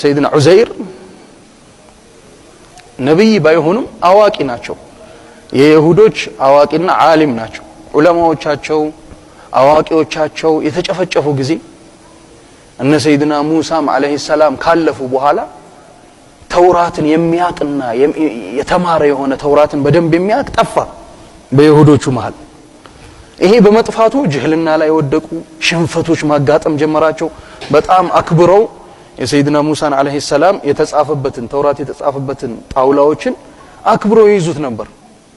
ሰይድና ዑዘይር ነብይ ባይሆኑም አዋቂ ናቸው። የይሁዶች አዋቂና ዓሊም ናቸው። ዑለማዎቻቸው አዋቂዎቻቸው የተጨፈጨፉ ጊዜ እነ ሰይድና ሙሳም አለይሂ ሰላም ካለፉ በኋላ ተውራትን የሚያቅና የተማረ የሆነ ተውራትን በደንብ የሚያቅ ጠፋ በይሁዶቹ መሃል። ይሄ በመጥፋቱ ጅህልና ላይ ወደቁ። ሽንፈቶች ማጋጠም ጀመራቸው። በጣም አክብረው የሰይድና ሙሳን አለይሂ ሰላም የተጻፈበትን ተውራት የተጻፈበትን ጣውላዎችን አክብረው ይይዙት ነበር።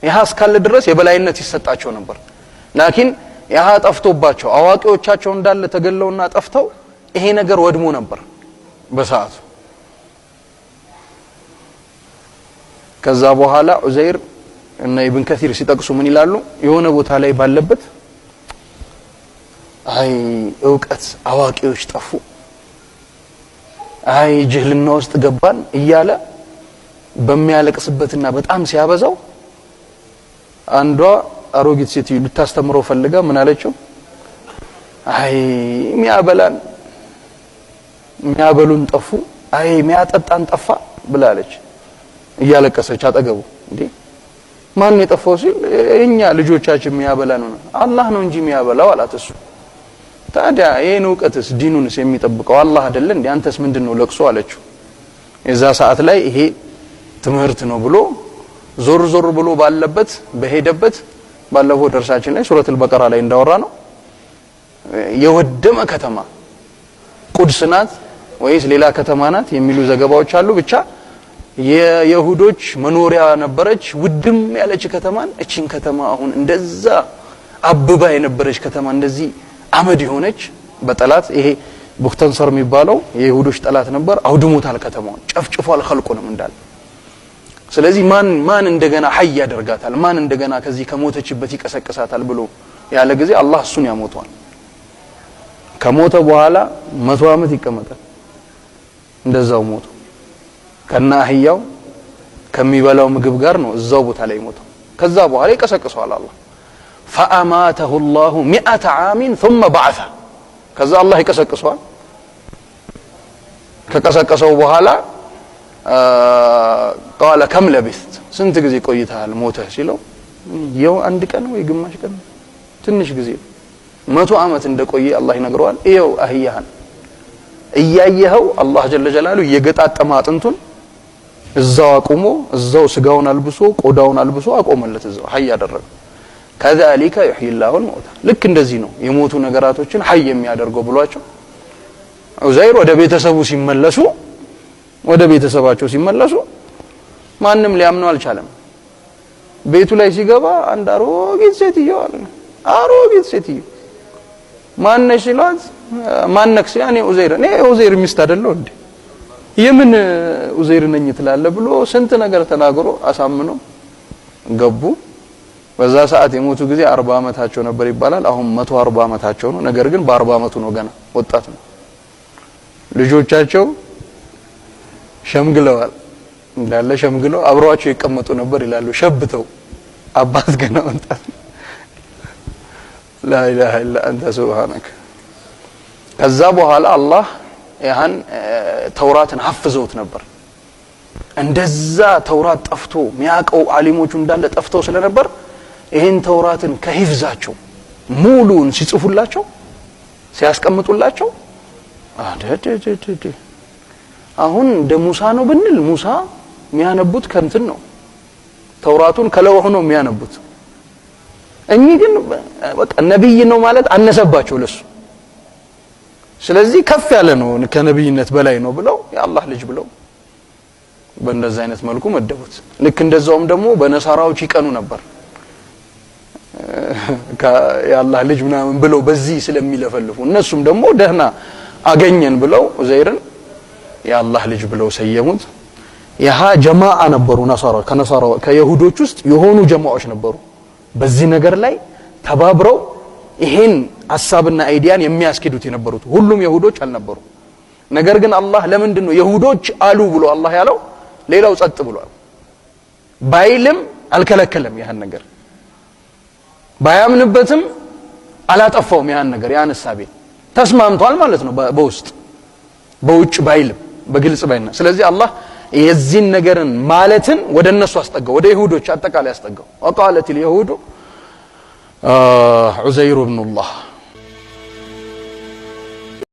ይህ እስካለ ድረስ የበላይነት ይሰጣቸው ነበር። ላኪን ያ ጠፍቶባቸው አዋቂዎቻቸው እንዳለ ተገለውና ጠፍተው ይሄ ነገር ወድሞ ነበር በሰዓቱ። ከዛ በኋላ ዑዘይር እና ኢብን ከሲር ሲጠቅሱ ምን ይላሉ? የሆነ ቦታ ላይ ባለበት አይ ዕውቀት አዋቂዎች ጠፉ፣ አይ ጅህልና ውስጥ ገባን እያለ በሚያለቅስበትና በጣም ሲያበዛው አንዷ አሮጊት ሴት ልታስተምረው ፈልጋ ምን አለችው? አይ ሚያበሉን ጠፉ፣ አይ ሚያጠጣን ጠፋ ብላለች እያለቀሰች አጠገቡ። እንዴ ማን የጠፋው ሲል እኛ ልጆቻችን ሚያበላን ነው፣ አላህ ነው እንጂ ሚያበላው አላት እሱ። ታዲያ ይሄን ዕውቀትስ ዲኑንስ የሚጠብቀው አላህ አይደለ እንዴ? አንተስ ምንድነው ለቅሶ አለችው። የዛ ሰዓት ላይ ይሄ ትምህርት ነው ብሎ ዞር ዞር ብሎ ባለበት በሄደበት ባለፈው ደርሳችን ላይ ሱረቱል በቀራ ላይ እንዳወራ ነው የወደመ ከተማ ቁድስ ናት ወይስ ሌላ ከተማ ናት የሚሉ ዘገባዎች አሉ። ብቻ የይሁዶች መኖሪያ ነበረች ውድም ያለች ከተማን እቺን ከተማ አሁን እንደዛ አብባ የነበረች ከተማ እንደዚህ አመድ የሆነች በጠላት ይሄ ቡክተንሰር የሚባለው የይሁዶች ጠላት ነበር። አውድሞታል፣ ከተማውን ጨፍጭፏል፣ ኸልቁንም እንዳለ። ስለዚህ ማን እንደገና ሐይ ያደርጋታል? ማን እንደገና ከዚህ ከሞተችበት ይቀሰቅሳታል ብሎ ያለ ጊዜ አላህ እሱን ያሞቷል። ከሞተ በኋላ 100 ዓመት ይቀመጣል። እንደዛው ሞቶ ከና አህያው ከሚበላው ምግብ ጋር ነው እዛው ቦታ ላይ ሞቶ። ከዛ በኋላ ይቀሰቅሰዋል አላህ። فأماته الله 100 عام ثم بعثه። ከዛ አላህ ይቀሰቅሰዋል። ከቀሰቀሰው በኋላ قال كم لبثت ስንት ጊዜ ቆይተሃል ሞተህ ሲለው የው አንድ ቀን ወይ ግማሽ ቀን ትንሽ ጊዜ 100 ዓመት እንደቆየ አላህ ይነግረዋል። ይኸው አህያህን እያየኸው አላህ ጀለ ጀላሉ እየገጣጠመ አጥንቱን እዛው አቁሞ እዛው ስጋውን አልብሶ ቆዳውን አልብሶ አቆመለት እዛው ሐይ ያደረገ። كذلك يحيي الله الموتى። ልክ እንደዚህ ነው የሞቱ ነገራቶችን ሐይ የሚያደርገው ብሏቸው ዑዘይር ወደ ቤተሰቡ ሲመለሱ ወደ ቤተሰባቸው ሲመለሱ ማንም ሊያምነው አልቻለም። ቤቱ ላይ ሲገባ አንድ አሮጊት ሴትዮ አለ። አሮጊት ሴትዮ ማነሽ ሲሏት ማነክስ ያኔ ዑዘይር ሚስት አይደለው እንዴ የምን ዑዘይር ነኝ ትላለህ ብሎ ስንት ነገር ተናግሮ አሳምኖ ገቡ። በዛ ሰዓት የሞቱ ጊዜ 40 ዓመታቸው ነበር ይባላል። አሁን 140 ዓመታቸው ነው። ነገር ግን በ40 ዓመቱ ነው ገና ወጣት ነው። ልጆቻቸው ሸምግለዋል። እንዳለ ሸምግለው አብረዋቸው ይቀመጡ ነበር ይላሉ። ሸብተው አባት ገና ወጣት لا اله الا انت سبحانك። ከዛ በኋላ አላህ ያን ተውራትን ሐፍዘውት ነበር። እንደዛ ተውራት ጠፍቶ ሚያቀው ዓሊሞቹ እንዳለ ጠፍተው ስለነበር ይሄን ተውራትን ከሂፍዛቸው ሙሉን ሲጽፉላቸው ሲያስቀምጡላቸው አሁን እንደ ሙሳ ነው ብንል ሙሳ የሚያነቡት ከንትን ነው ተውራቱን ከለውህ ነው የሚያነቡት። እኚህ ግን በቃ ነብይ ነው ማለት አነሰባቸው ለሱ። ስለዚህ ከፍ ያለ ነው ከነብይነት በላይ ነው ብለው የአላህ ልጅ ብለው በእንደዛ አይነት መልኩ መደቡት። ልክ እንደዛውም ደግሞ በነሳራዎች ይቀኑ ነበር የአላህ ልጅ ምናምን ብለው በዚህ ስለሚለፈልፉ እነሱም ደግሞ ደህና አገኘን ብለው ዑዘይርን የአላህ ልጅ ብለው ሰየሙት። ያሃ ጀማዓ ነበሩ ነሳራው ከይሁዶች ውስጥ የሆኑ ጀማዓዎች ነበሩ በዚህ ነገር ላይ ተባብረው ይሄን ሐሳብና አይዲያን የሚያስኬዱት የነበሩት። ሁሉም ይሁዶች አልነበሩ። ነገር ግን አላህ ለምንድን ነው ይሁዶች አሉ ብሎ አላህ ያለው? ሌላው ጸጥ ብሏል። ባይልም አልከለከለም። ያን ነገር ባያምንበትም አላጠፋውም። ያን ነገር ያን ሐሳቤ ተስማምቷል ማለት ነው በውስጥ በውጭ ባይልም በግልጽ ባይና ስለዚህ አላህ የዚህን ነገርን ማለትን ወደ እነሱ አስጠጋው ወደ ይሁዶች አጠቃላይ አስጠጋው وقالت اليهود عزير ابن الله